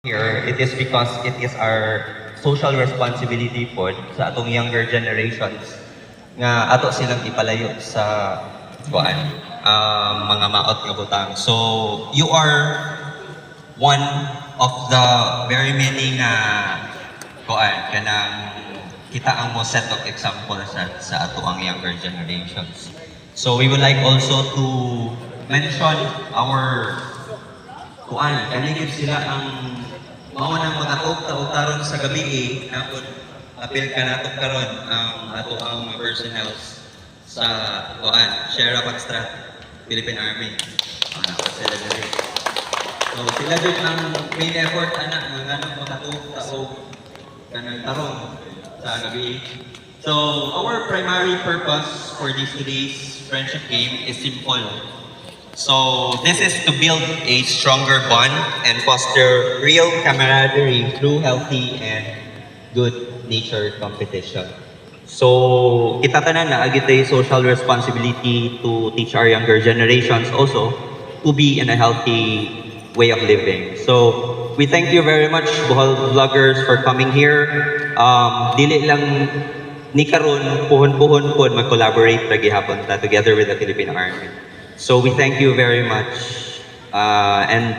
here, it is because it is our social responsibility po sa atong younger generations nga ato silang ipalayo sa kuan mga maot nga butang. So you are one of the very many nga kuan kanang kita ang mo set of example sa ato ang younger generations. So we would like also to mention our kuan kanigib sila ang mao nang mataog taron sa gabi napod apil ka nato karon ang ato ang personnels sa kuan Sierra Pagstrat Philippine Army sila diri. So sila jud ang main effort ana nga nganong mataog kanang taron sa gabi. So our primary purpose for today's friendship game is simple. So this is to build a stronger bond and foster real camaraderie through healthy and good nature competition. So kita tanan na agitay social responsibility to teach our younger generations also to be in a healthy way of living. So we thank you very much Bohol Vloggers for coming here. Dili lang ni karon puhon-puhon pod mag-collaborate ra gihapon ta together with the Philippine Army. So we thank you very much and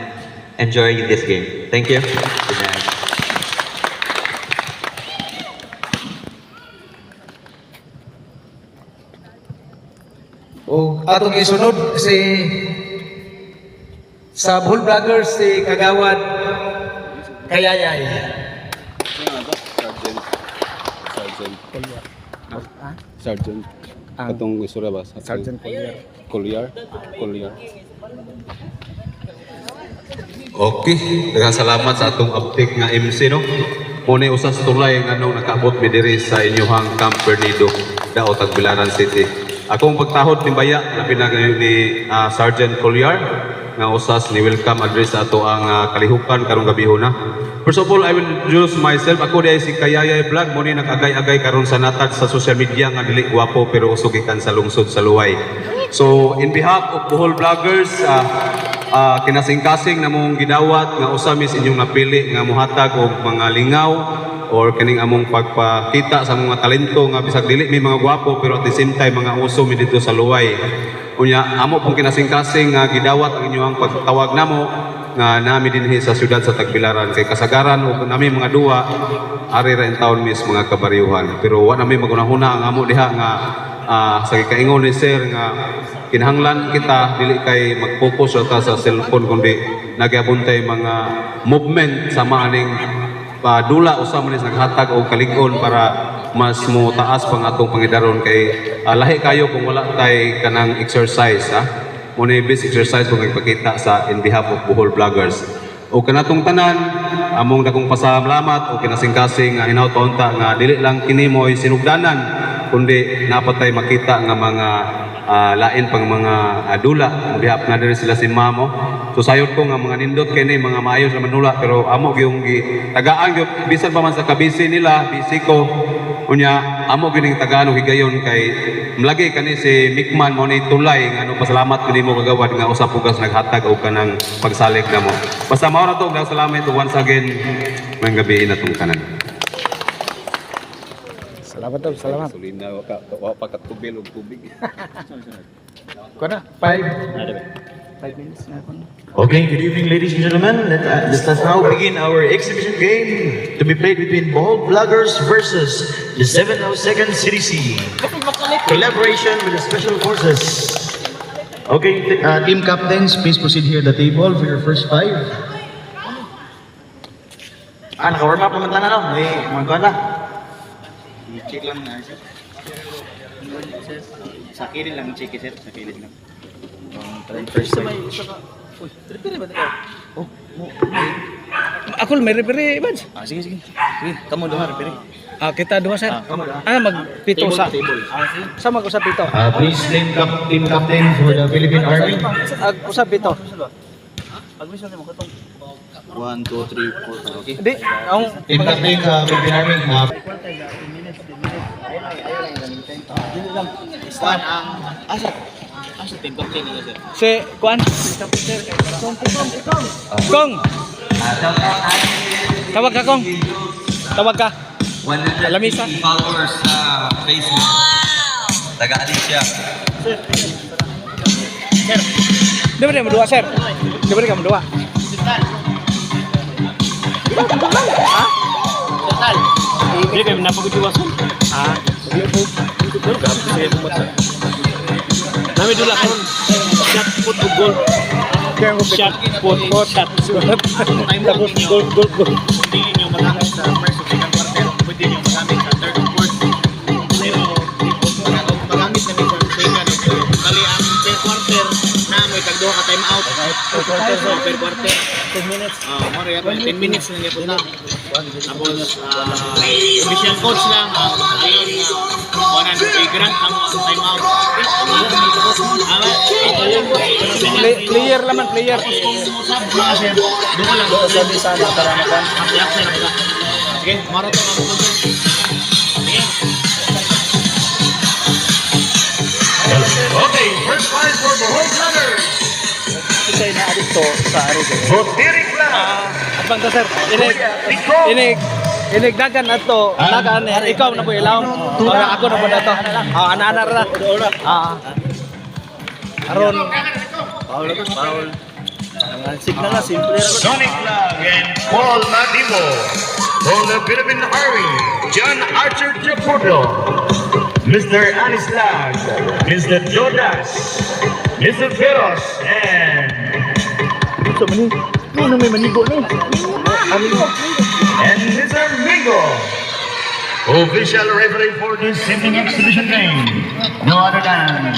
enjoy this game. Thank you. Good night. O atong isunod si sa Bohol Vloggers si Kagawad Kayayay. Sergeant. Katong isura ba? Sergeant Collier. Okay, daghang salamat sa atong update nga MC no. Muna usas tulay nga nung nakaabot mi diri sa inyohang Camp Pernido, Daot Tagbilaran City. Akong pagtahod ni Baya na pinag ni Sergeant Collier nga usas ni welcome address sa ato ang kalihukan karong gabihon na. First of all, I will introduce myself. Ako di si Kayayay Vlog. Muna nag-agay-agay karon sa natad sa social media nga dili gwapo pero usog ikan sa lungsod sa Luway. So, in behalf of Bohol Vloggers, kinasing-kasing na mong gidawat nga usamis inyong napili nga muhatag og mga lingaw or kaning among pagpakita sa mga talento nga bisag dili may mga gwapo pero at the same time mga uso mi dito sa Luway. Unya amo pong kinasing-kasing nga gidawat ang inyong pagtawag namo nga nami dinhi sa syudad sa Tagbilaran kay kasagaran ug nami mga duwa ari ra in town mis mga kabaryuhan pero wa nami magunahuna ang amo diha nga sa gikaingon ni sir nga kinahanglan kita dili kay mag-focus ta sa cellphone kundi nagabuntay mga movement sa maaning dula usa man is naghatag og kalig-on para mas mo taas pang atong pangidaron kay lahi kayo kung wala tay kanang exercise muna best exercise kung ipakita sa in behalf of Bohol Vloggers. O kanatong tanan, among dakong pasalamat o kinasing-kasing hinaut-unta nga dili lang kini mo sinugdanan kundi napatay makita nga mga lain pang mga dula. On behalf na diri sila si Mamo. So sayod ko nga mga nindot kini mga maayos na manula pero amo gyung tagaan gyud bisan pa man sa kabisi nila, bisi ko. Unya amo gining tagaan og higayon kay mlagi kani si Mikman mo ni tulay nga ano pasalamat kini mo kagawad nga usa pugas naghatag og kanang pagsalig namo. Basta mao na to og salamat once again may gabi na tong kanan. Salamat daw, salamat. Sulina wa pa katubil og tubig. Kuna 5 minutes na ako. Okay, good evening ladies and gentlemen. Let us now begin our exhibition game to be played between Bohol Vloggers versus the 702nd CDC. Collaboration with the Special Forces. Okay, team captains, please proceed here at the table for your first 5. Naka-warm up naman tayo na, no? May mga kala. Check lang na sir. Sa kilid lang check sir, sa kilid lang. First time. Oh, Ako may repere Bans. sige. Sige, kamu duha repere. Kita duha sir. Magpito sa. Sa mag-usap pito. Please team captain for the Philippine Army. Usap pito. 1, 2, 3, 4. Okay. Di, ang Team captain sa Philippine Army. Stan ang asa team captain niya sir. si Kuan. Kong. Shout out Tawag ka, Kong. Tawag ka. 150 Lamisa. followers sa Facebook. Taga-Alicia. Di ba dia berdua, Sir? Di ba dia berdua? Hindi kayo napag-iwasan. Nami dula karon. Shot put o goal. Shot put shot. Time tapos goal. Hindi niyo magamit sa first o second quarter. Pwede niyo magamit sa third o fourth. Pero magamit na ni sa second o third. Kali ang per quarter na may tagduha ka time out. Per quarter. 10 minutes. More 10 minutes na niya po na. Tapos official coach lang ayun grant ang time out. Player laman, player. Mga sir, doon ko lang sabi sana para makuha. Sige, marathon ako po. Okay, first prize for the whole vloggers. Isa na dito sa Arido. Roderick Vlog. Abang to, Sir. Inig dagan ato. Dagan ikaw na po ilaw. Ako na po na to. Ana-ana ra. Aron. Paul. Ang signal na simple ra. Sonic Vlog and Paul Madibo. From the Philippine Army, John Archer Japorto. Mr. Anis Lag, Mr. Jodas, Mr. Feros, and Mr. Mingo. Official referee for this evening exhibition game. No other than